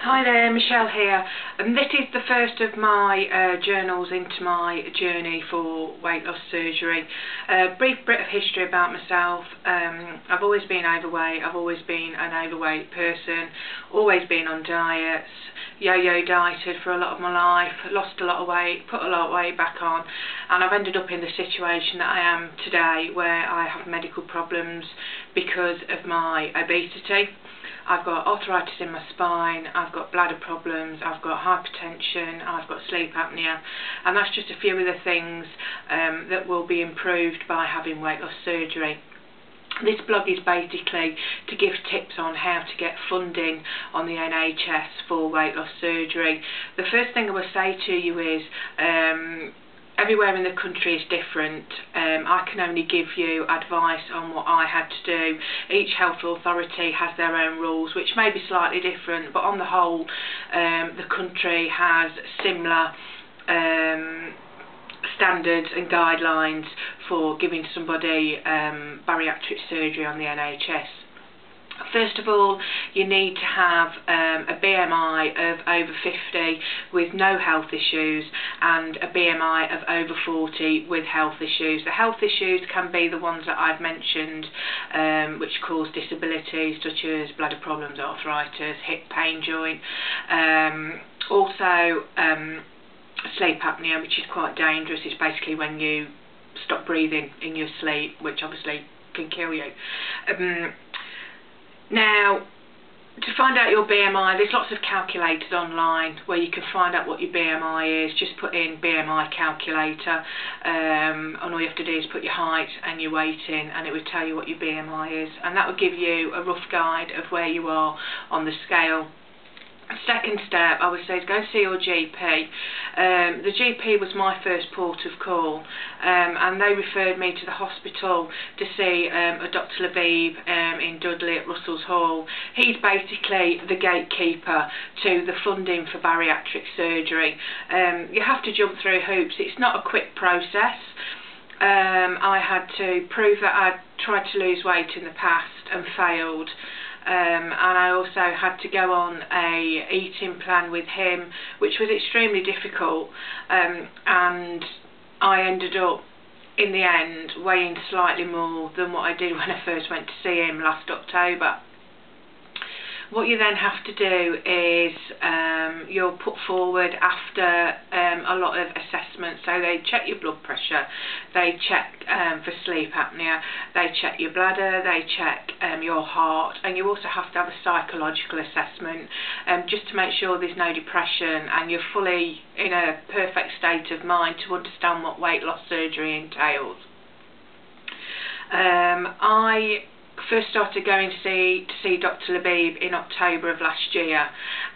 Hi there, Michelle here, and this is the first of my journals into my journey for weight loss surgery. Brief bit of history about myself. I've always been overweight, I've always been an overweight person, always been on diets, yo-yo dieted for a lot of my life, lost a lot of weight, put a lot of weight back on, and I've ended up in the situation that I am today where I have medical problems because of my obesity. I've got arthritis in my spine, I've got bladder problems, I've got hypertension, I've got sleep apnea, and that's just a few of the things that will be improved by having weight loss surgery. This blog is basically to give tips on how to get funding on the NHS for weight loss surgery. The first thing I will say to you is everywhere in the country is different. I can only give you advice on what I had to do. Each health authority has their own rules, which may be slightly different, but on the whole, the country has similar standards and guidelines for giving somebody bariatric surgery on the NHS. First of all, you need to have a BMI of over 50 with no health issues and a BMI of over 40 with health issues. The health issues can be the ones that I've mentioned, which cause disabilities such as bladder problems, arthritis, hip pain joint, also sleep apnea, which is quite dangerous. It's basically when you stop breathing in your sleep, which obviously can kill you. Now, to find out your BMI, there's lots of calculators online where you can find out what your BMI is. Just put in BMI calculator, and all you have to do is put your height and your weight in, and it will tell you what your BMI is, and that will give you a rough guide of where you are on the scale. Second step, I would say, is go and see your GP. The GP was my first port of call, and they referred me to the hospital to see a Dr. Labib in Dudley at Russell's Hall. He's basically the gatekeeper to the funding for bariatric surgery. You have to jump through hoops. It's not a quick process. I had to prove that I'd tried to lose weight in the past and failed. And I also had to go on a eating plan with him, which was extremely difficult, and I ended up in the end weighing slightly more than what I did when I first went to see him last October. What you then have to do is you're put forward after a lot of assessments. So they check your blood pressure, they check for sleep apnea, they check your bladder, they check your heart, and you also have to have a psychological assessment just to make sure there's no depression and you're fully in a perfect state of mind to understand what weight loss surgery entails. I first started going to see Dr. Labib in October of last year,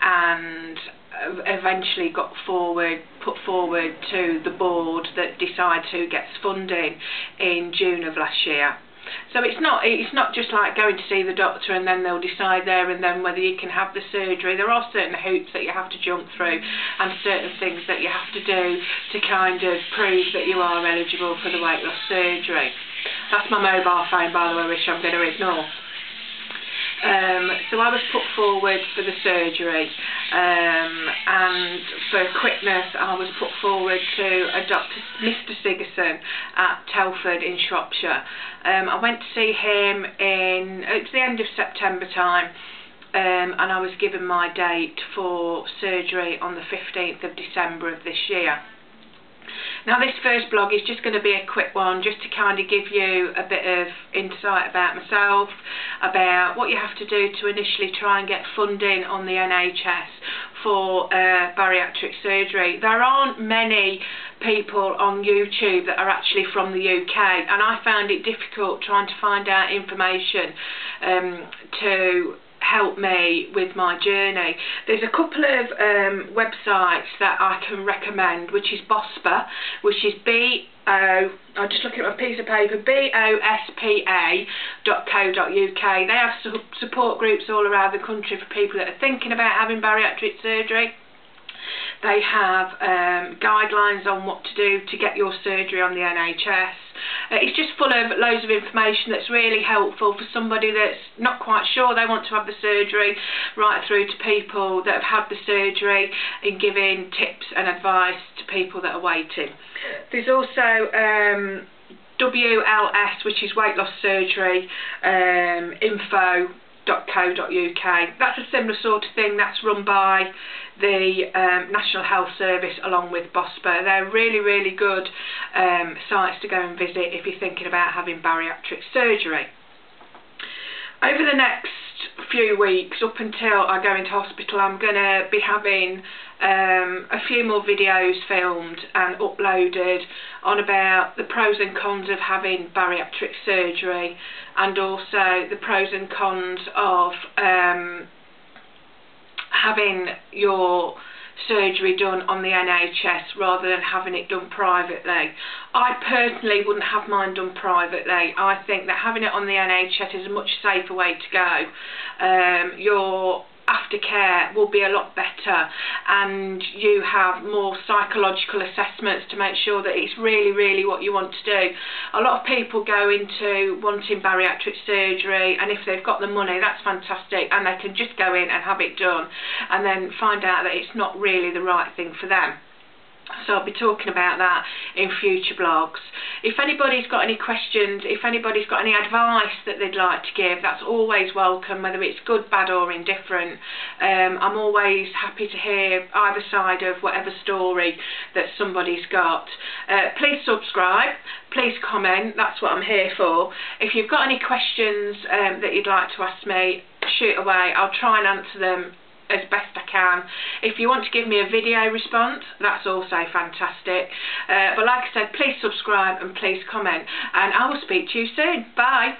and eventually got put forward to the board that decides who gets funding in June of last year. So it's not just like going to see the doctor and then they'll decide there and then whether you can have the surgery. There are certain hoops that you have to jump through and certain things that you have to do to kind of prove that you are eligible for the weight loss surgery. That's my mobile phone, by the way, which I'm going to ignore. So I was put forward for the surgery, and for quickness I was put forward to a Mr. Sigerson at Telford in Shropshire. I went to see him it's the end of September time, and I was given my date for surgery on the 15th of December of this year. Now this first blog is just going to be a quick one, just to kind of give you a bit of insight about myself, about what you have to do to initially try and get funding on the NHS for bariatric surgery. There aren't many people on YouTube that are actually from the UK, and I found it difficult trying to find out information to help me with my journey. There's a couple of websites that I can recommend, which is BOSPA, which is I'm just looking at my piece of paper, BOSPA.co.uk. They have support groups all around the country for people that are thinking about having bariatric surgery. They have guidelines on what to do to get your surgery on the NHS. It's just full of loads of information that's really helpful for somebody that's not quite sure they want to have the surgery, right through to people that have had the surgery, and giving tips and advice to people that are waiting. There's also WLS, which is weight loss surgery info.co.uk. That's a similar sort of thing. That's run by the National Health Service along with BOSPA. They're really, really good sites to go and visit if you're thinking about having bariatric surgery. Over the next few weeks, up until I go into hospital, I'm going to be having a few more videos filmed and uploaded on about the pros and cons of having bariatric surgery, and also the pros and cons of having your surgery done on the NHS rather than having it done privately. I personally wouldn't have mine done privately. I think that having it on the NHS is a much safer way to go. Your aftercare will be a lot better, and you have more psychological assessments to make sure that it's really, really what you want to do. A lot of people go into wanting bariatric surgery, and if they've got the money, that's fantastic, and they can just go in and have it done and then find out that it's not really the right thing for them. So I'll be talking about that in future blogs. If anybody's got any questions, if anybody's got any advice that they'd like to give, that's always welcome, whether it's good, bad or indifferent. I'm always happy to hear either side of whatever story that somebody's got. Please subscribe, please comment, that's what I'm here for. If you've got any questions that you'd like to ask me, shoot away, I'll try and answer them as best I can. If you want to give me a video response, that's also fantastic. But like I said, please subscribe and please comment, and I will speak to you soon. Bye.